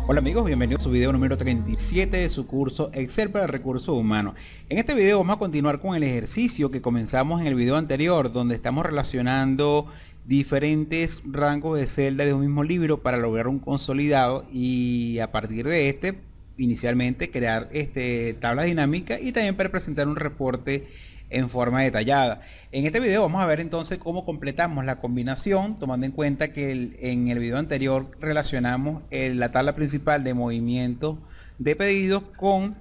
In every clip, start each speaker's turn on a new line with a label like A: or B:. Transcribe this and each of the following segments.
A: Hola amigos, bienvenidos a su video número 37 de su curso Excel para recursos humanos. En este video vamos a continuar con el ejercicio que comenzamos en el video anterior, donde estamos relacionando diferentes rangos de celdas de un mismo libro para lograr un consolidado y a partir de este, inicialmente crear tablas dinámicas y también para presentar un reporte en forma detallada. En este video vamos a ver entonces cómo completamos la combinación, tomando en cuenta que en el video anterior relacionamos la tabla principal de movimientos de pedidos con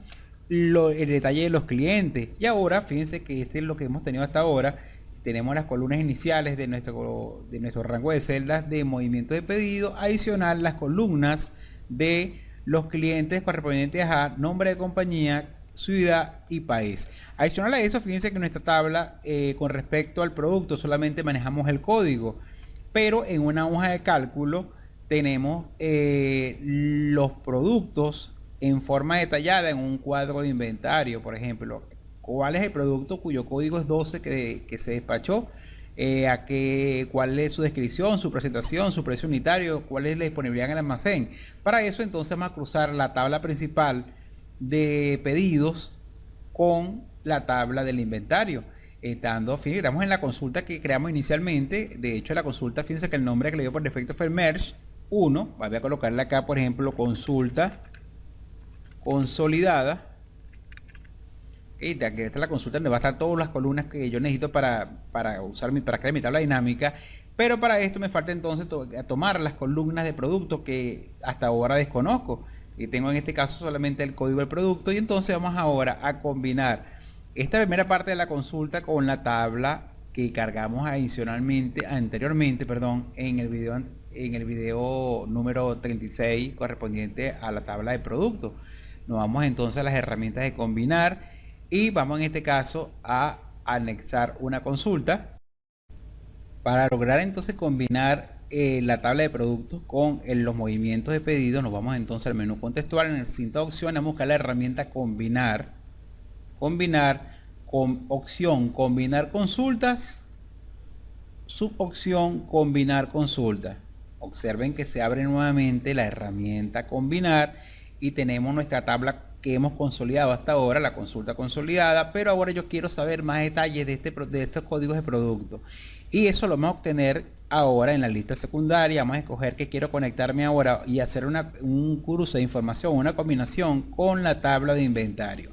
A: el detalle de los clientes. Y ahora fíjense que este es lo que hemos tenido hasta ahora. Tenemos las columnas iniciales de nuestro rango de celdas de movimiento de pedido, adicional las columnas de los clientes correspondientes a nombre de compañía, ciudad y país. Adicional a eso, fíjense que en nuestra tabla con respecto al producto solamente manejamos el código, pero en una hoja de cálculo tenemos los productos en forma detallada en un cuadro de inventario. Por ejemplo, cuál es el producto cuyo código es 12 que se despachó, cuál es su descripción, su presentación, su precio unitario, cuál es la disponibilidad en el almacén. Para eso entonces vamos a cruzar la tabla principal de pedidos con la tabla del inventario. Estamos en la consulta que creamos inicialmente. De hecho, la consulta, fíjense que el nombre que le dio por defecto fue el merge 1. Voy a colocarle acá, por ejemplo, consulta consolidada. Esta es la consulta donde va a estar todas las columnas que yo necesito para crear mi tabla dinámica. Pero para esto me falta entonces tomar las columnas de producto que hasta ahora desconozco. Y tengo en este caso solamente el código del producto, y entonces vamos ahora a combinar esta primera parte de la consulta con la tabla que cargamos anteriormente, en el video número 36 correspondiente a la tabla de producto. Nos vamos entonces a las herramientas de combinar y vamos en este caso a anexar una consulta para lograr entonces combinar la tabla de productos con los movimientos de pedido. Nos vamos entonces al menú contextual. En el cinta de opciones vamos a buscar la herramienta combinar con opción combinar consultas, subopción combinar consultas. Observen que se abre nuevamente la herramienta combinar y tenemos nuestra tabla que hemos consolidado hasta ahora, la consulta consolidada, pero ahora yo quiero saber más detalles de estos códigos de producto, y eso lo vamos a obtener ahora en la lista secundaria. Vamos a escoger que quiero conectarme ahora y hacer un cruce de información, una combinación con la tabla de inventario.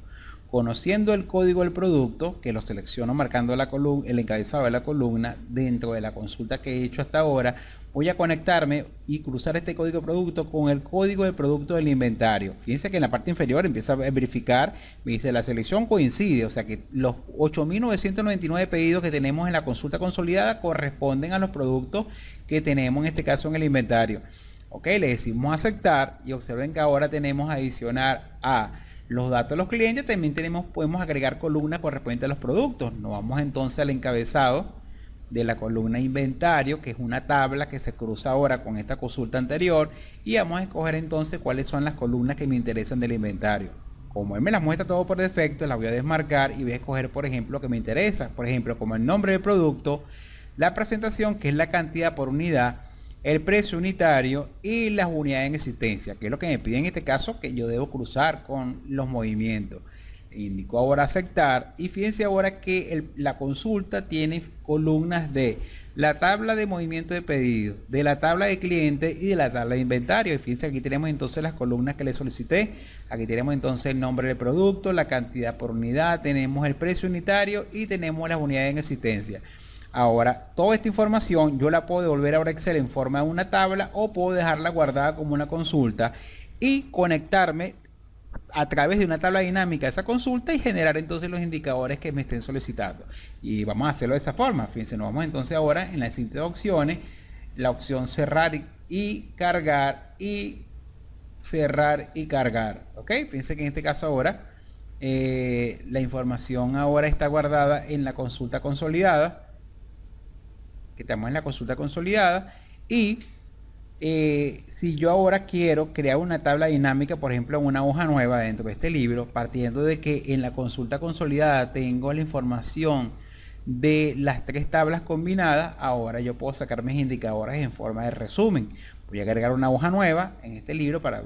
A: Conociendo el código del producto, que lo selecciono marcando el encabezado de la columna dentro de la consulta que he hecho hasta ahora, voy a conectarme y cruzar este código de producto con el código del producto del inventario. Fíjense que en la parte inferior empieza a verificar, me dice la selección coincide, o sea que los 8.999 pedidos que tenemos en la consulta consolidada corresponden a los productos que tenemos en este caso en el inventario. Ok, le decimos aceptar y observen que ahora tenemos adicionar a los datos de los clientes, también podemos agregar columnas correspondientes a los productos. Nos vamos entonces al encabezado de la columna inventario, que es una tabla que se cruza ahora con esta consulta anterior, y vamos a escoger entonces cuáles son las columnas que me interesan del inventario. Como él me las muestra todo por defecto, las voy a desmarcar y voy a escoger, por ejemplo, lo que me interesa. Por ejemplo, como el nombre del producto, la presentación, que es la cantidad por unidad, el precio unitario y las unidades en existencia, que es lo que me pide en este caso, que yo debo cruzar con los movimientos. Indico ahora aceptar, y fíjense ahora que la consulta tiene columnas de la tabla de movimiento de pedido, de la tabla de clientes y de la tabla de inventario. Y fíjense, aquí tenemos entonces las columnas que le solicité. Aquí tenemos entonces el nombre del producto, la cantidad por unidad, tenemos el precio unitario y tenemos las unidades en existencia. Ahora, toda esta información yo la puedo devolver ahora a Excel en forma de una tabla, o puedo dejarla guardada como una consulta y conectarme a través de una tabla dinámica a esa consulta y generar entonces los indicadores que me estén solicitando. Y vamos a hacerlo de esa forma. Fíjense, nos vamos entonces ahora en la cinta de opciones, la opción cerrar y cargar, y cerrar y cargar. Ok, fíjense que en este caso ahora la información ahora está guardada en la consulta consolidada, que estamos en la consulta consolidada. Y si yo ahora quiero crear una tabla dinámica, por ejemplo en una hoja nueva dentro de este libro, partiendo de que en la consulta consolidada tengo la información de las tres tablas combinadas, ahora yo puedo sacar mis indicadores en forma de resumen. Voy a agregar una hoja nueva en este libro para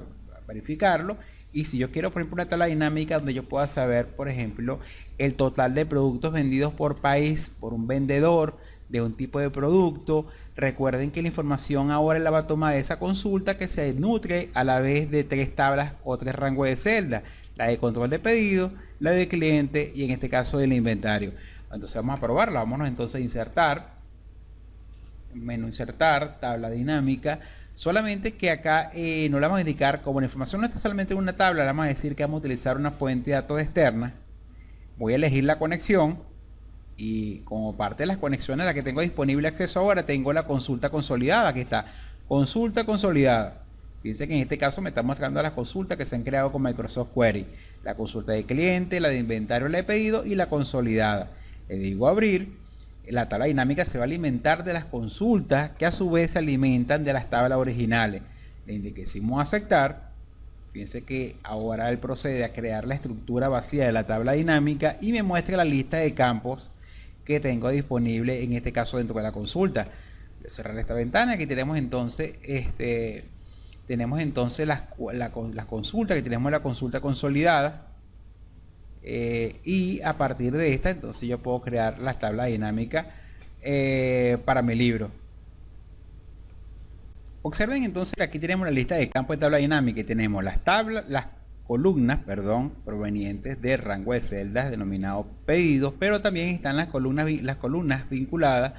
A: verificarlo. Y si yo quiero, por ejemplo, una tabla dinámica donde yo pueda saber, por ejemplo, el total de productos vendidos por país por un vendedor de un tipo de producto, recuerden que la información ahora la va a tomar de esa consulta, que se nutre a la vez de 3 tablas o 3 rangos de celda: la de control de pedido, la de cliente y en este caso del inventario. Entonces vamos a probarla. Vámonos entonces a insertar, menú insertar, tabla dinámica. Solamente que acá no le vamos a indicar, como la información no está solamente en una tabla, le vamos a decir que vamos a utilizar una fuente de datos externa. Voy a elegir la conexión y como parte de las conexiones a las que tengo disponible acceso ahora, tengo la consulta consolidada. Aquí está, consulta consolidada. Fíjense que en este caso me está mostrando las consultas que se han creado con Microsoft Query: la consulta de cliente, la de inventario, la de pedido y la consolidada. Le digo abrir. La tabla dinámica se va a alimentar de las consultas, que a su vez se alimentan de las tablas originales. Le decimos aceptar. Fíjense que ahora él procede a crear la estructura vacía de la tabla dinámica y me muestra la lista de campos que tengo disponible, en este caso dentro de la consulta. Voy a cerrar esta ventana. Aquí tenemos entonces las consultas, que tenemos la consulta consolidada. Y a partir de esta entonces yo puedo crear las tablas dinámicas para mi libro. Observen entonces que aquí tenemos la lista de campos de tabla dinámica y tenemos las columnas, provenientes de rango de celdas denominado pedidos, pero también están las columnas vinculadas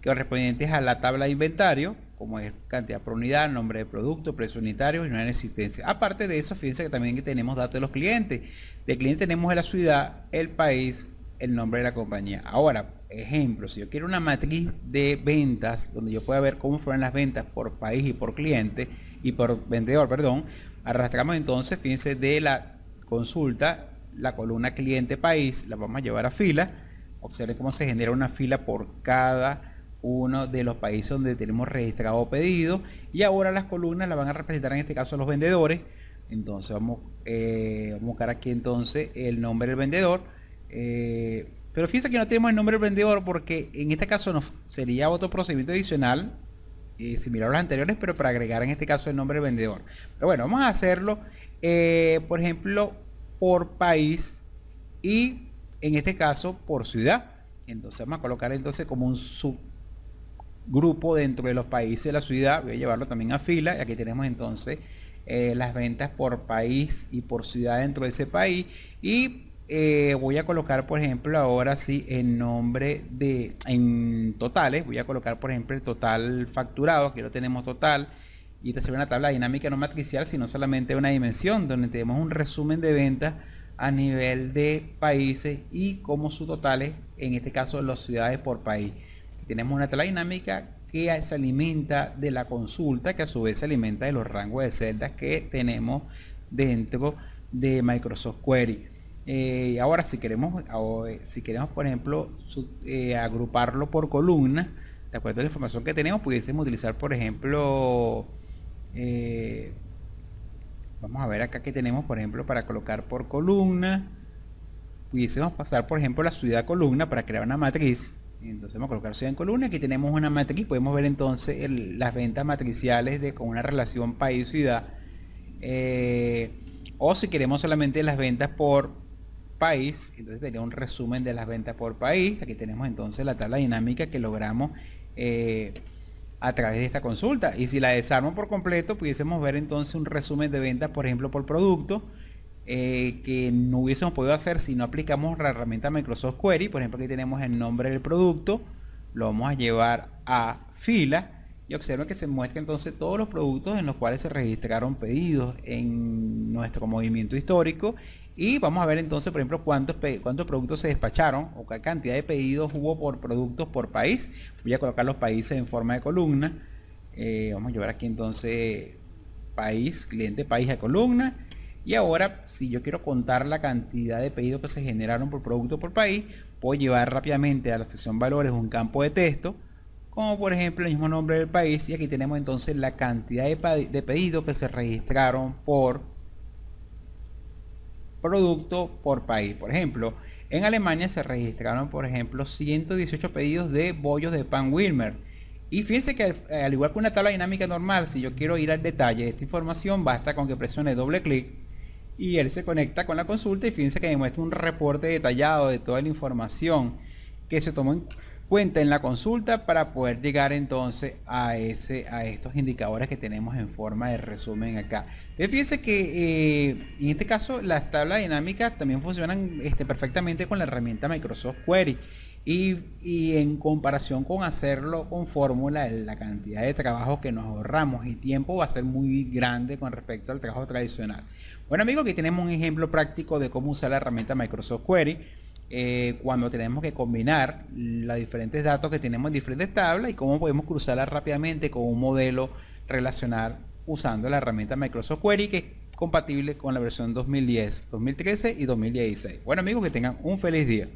A: correspondientes a la tabla de inventario, como es cantidad por unidad, nombre de producto, precio unitario y unidad en existencia. Aparte de eso, fíjense que también tenemos datos de los clientes. De cliente tenemos la ciudad, el país, el nombre de la compañía. Ahora, ejemplo, si yo quiero una matriz de ventas donde yo pueda ver cómo fueron las ventas por país y por cliente y por vendedor, perdón, arrastramos entonces, fíjense, de la consulta la columna cliente país, la vamos a llevar a fila. Observen cómo se genera una fila por cada uno de los países donde tenemos registrado pedido, y ahora las columnas las van a representar en este caso los vendedores. Entonces vamos a buscar aquí entonces el nombre del vendedor, pero fíjense que no tenemos el nombre del vendedor porque en este caso sería otro procedimiento adicional similar a los anteriores, pero para agregar en este caso el nombre del vendedor. Pero bueno, vamos a hacerlo por ejemplo por país y en este caso por ciudad. Entonces vamos a colocar entonces como un subgrupo dentro de los países de la ciudad. Voy a llevarlo también a fila y aquí tenemos entonces las ventas por país y por ciudad dentro de ese país. Y voy a colocar, por ejemplo, ahora sí en nombre en totales, voy a colocar por ejemplo el total facturado. Aquí lo tenemos total, y esta será una tabla dinámica no matricial, sino solamente una dimensión donde tenemos un resumen de ventas a nivel de países y como sus totales, en este caso las ciudades por país. Tenemos una tabla dinámica que se alimenta de la consulta, que a su vez se alimenta de los rangos de celdas que tenemos dentro de Microsoft Query. Ahora si queremos por ejemplo agruparlo por columna, de acuerdo a la información que tenemos, pudiésemos utilizar por ejemplo vamos a ver acá que tenemos, por ejemplo, para colocar por columna, pudiésemos pasar por ejemplo la ciudad columna para crear una matriz. Entonces vamos a colocar ciudad en columna. Aquí tenemos una matriz, podemos ver entonces las ventas matriciales con una relación país-ciudad, o si queremos solamente las ventas por país, entonces sería un resumen de las ventas por país. Aquí tenemos entonces la tabla dinámica que logramos a través de esta consulta. Y si la desarmo por completo, pudiésemos ver entonces un resumen de ventas, por ejemplo, por producto, que no hubiésemos podido hacer si no aplicamos la herramienta Microsoft Query. Por ejemplo, aquí tenemos el nombre del producto, lo vamos a llevar a fila y observen que se muestra entonces todos los productos en los cuales se registraron pedidos en nuestro movimiento histórico. Y vamos a ver entonces, por ejemplo, cuántos productos se despacharon o qué cantidad de pedidos hubo por productos por país. Voy a colocar los países en forma de columna. Vamos a llevar aquí entonces país, cliente, país a columna. Y ahora, si yo quiero contar la cantidad de pedidos que se generaron por producto por país, puedo llevar rápidamente a la sección valores un campo de texto, como por ejemplo el mismo nombre del país, y aquí tenemos entonces la cantidad de pedidos que se registraron por producto por país. Por ejemplo, en Alemania se registraron, por ejemplo, 118 pedidos de bollos de pan Wilmer, Y fíjense que al igual que una tabla dinámica normal, si yo quiero ir al detalle de esta información, basta con que presione doble clic y él se conecta con la consulta y fíjense que me muestra un reporte detallado de toda la información que se tomó en cuenta en la consulta para poder llegar entonces a estos indicadores que tenemos en forma de resumen acá. Entonces fíjense que en este caso las tablas dinámicas también funcionan perfectamente con la herramienta Microsoft Query. Y en comparación con hacerlo con fórmula, la cantidad de trabajo que nos ahorramos y tiempo va a ser muy grande con respecto al trabajo tradicional. Bueno amigos, aquí tenemos un ejemplo práctico de cómo usar la herramienta Microsoft Query cuando tenemos que combinar los diferentes datos que tenemos en diferentes tablas y cómo podemos cruzarla rápidamente con un modelo relacional usando la herramienta Microsoft Query, que es compatible con la versión 2010, 2013 y 2016. Bueno amigos, que tengan un feliz día.